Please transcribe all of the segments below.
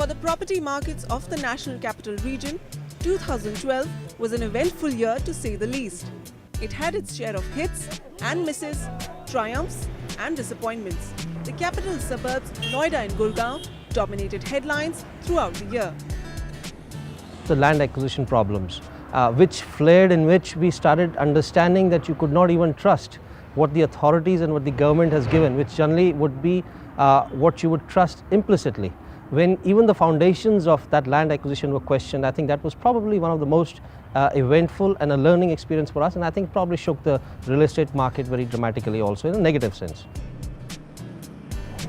For the property markets of the National Capital Region, 2012 was an eventful year to say the least. It had its share of hits and misses, triumphs and disappointments. The capital suburbs, Noida and Gurgaon, dominated headlines throughout the year. The land acquisition problems, which flared, in which we started understanding that you could not even trust what the authorities and what the government has given, which generally would be what you would trust implicitly. When even the foundations of that land acquisition were questioned, I think that was probably one of the most eventful and a learning experience for us, and I think probably shook the real estate market very dramatically also in a negative sense.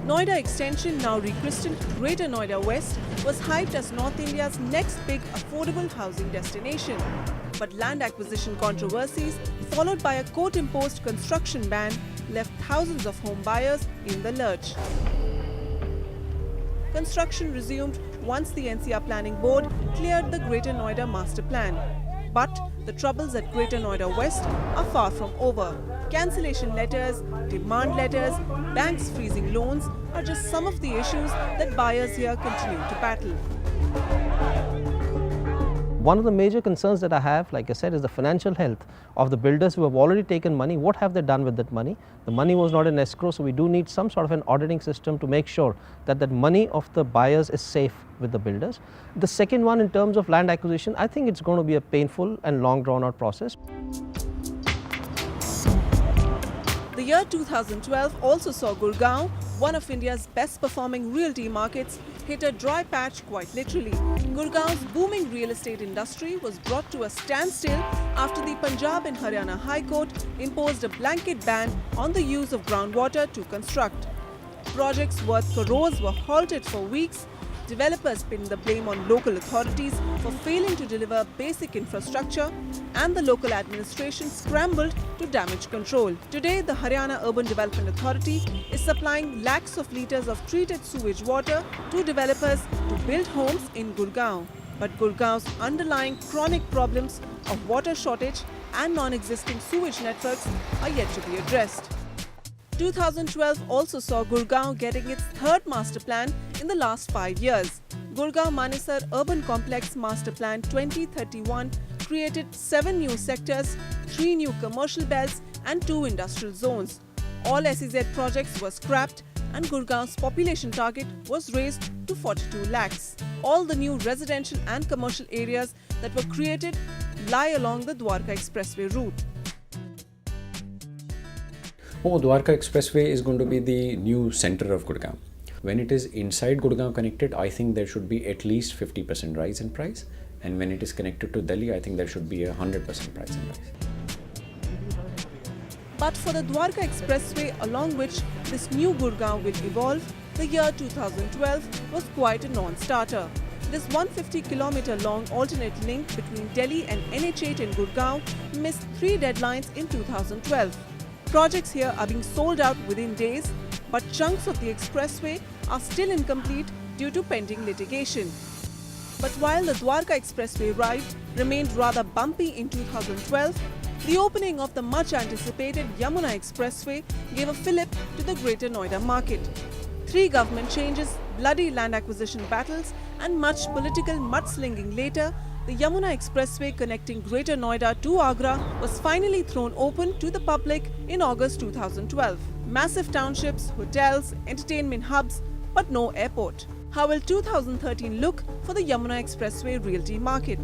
Noida Extension, now rechristened Greater Noida West, was hyped as North India's next big affordable housing destination. But land acquisition controversies, followed by a court-imposed construction ban, left thousands of home buyers in the lurch. Construction resumed once the NCR Planning Board cleared the Greater Noida Master Plan. But the troubles at Greater Noida West are far from over. Cancellation letters, demand letters, banks freezing loans are just some of the issues that buyers here continue to battle. One of the major concerns that I have, like I said, is the financial health of the builders who have already taken money. What have they done with that money? The money was not in escrow, so we do need some sort of an auditing system to make sure that that money of the buyers is safe with the builders. The second one, in terms of land acquisition, I think it's going to be a painful and long drawn out process. The year 2012 also saw Gurgaon, one of India's best performing realty markets, hit a dry patch quite literally. Gurgaon's booming real estate industry was brought to a standstill after the Punjab and Haryana High Court imposed a blanket ban on the use of groundwater to construct. Projects worth crores were halted for weeks. Developers pinned the blame on local authorities for failing to deliver basic infrastructure, and the local administration scrambled to damage control. Today, the Haryana Urban Development Authority is supplying lakhs of litres of treated sewage water to developers to build homes in Gurgaon. But Gurgaon's underlying chronic problems of water shortage and non-existing sewage networks are yet to be addressed. 2012 also saw Gurgaon getting its third master plan in the last 5 years. Gurgaon Manesar Urban Complex Master Plan 2031 created 7 new sectors, 3 new commercial belts and 2 industrial zones. All SEZ projects were scrapped and Gurgaon's population target was raised to 42 lakhs. All the new residential and commercial areas that were created lie along the Dwarka Expressway route. Oh, Dwarka Expressway is going to be the new center of Gurgaon. When it is inside Gurgaon connected, I think there should be at least 50% rise in price. And when it is connected to Delhi, I think there should be a 100% price in rise. But for the Dwarka Expressway, along which this new Gurgaon will evolve, the year 2012 was quite a non-starter. This 150-kilometer long alternate link between Delhi and NH8 in Gurgaon missed 3 deadlines in 2012. Projects here are being sold out within days, but chunks of the expressway are still incomplete due to pending litigation. But while the Dwarka Expressway ride remained rather bumpy in 2012, the opening of the much-anticipated Yamuna Expressway gave a fillip to the Greater Noida market. 3 government changes, bloody land acquisition battles and much political mudslinging later, the Yamuna Expressway connecting Greater Noida to Agra was finally thrown open to the public in August 2012. Massive townships, hotels, entertainment hubs, but no airport. How will 2013 look for the Yamuna Expressway realty market?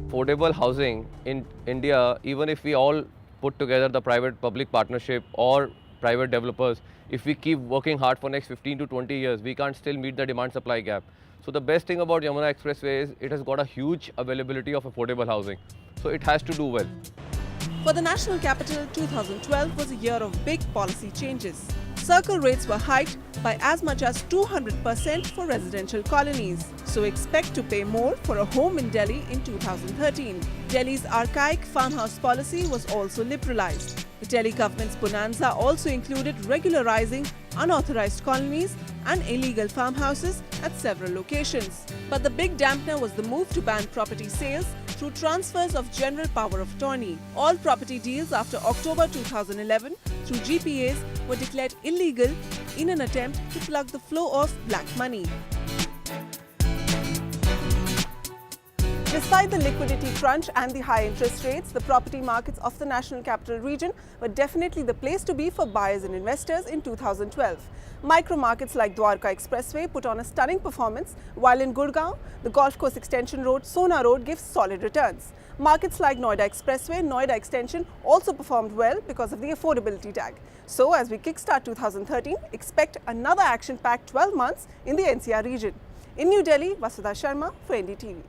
Affordable housing in India, even if we all put together the private-public partnership or private developers, if we keep working hard for next 15 to 20 years, we can't still meet the demand-supply gap. So the best thing about Yamuna Expressway is it has got a huge availability of affordable housing. So it has to do well. For the national capital, 2012 was a year of big policy changes. Circle rates were hiked by as much as 200% for residential colonies. So expect to pay more for a home in Delhi in 2013. Delhi's archaic farmhouse policy was also liberalized. The Delhi government's bonanza also included regularizing unauthorized colonies and illegal farmhouses at several locations. But the big dampener was the move to ban property sales through transfers of general power of attorney. All property deals after October 2011 through GPAs were declared illegal in an attempt to plug the flow of black money. Despite the liquidity crunch and the high interest rates, the property markets of the National Capital Region were definitely the place to be for buyers and investors in 2012. Micro markets like Dwarka Expressway put on a stunning performance, while in Gurgaon, the Golf Course Extension Road, Sona Road gives solid returns. Markets like Noida Expressway, Noida Extension also performed well because of the affordability tag. So, as we kickstart 2013, expect another action-packed 12 months in the NCR region. In New Delhi, Vasudha Sharma for NDTV.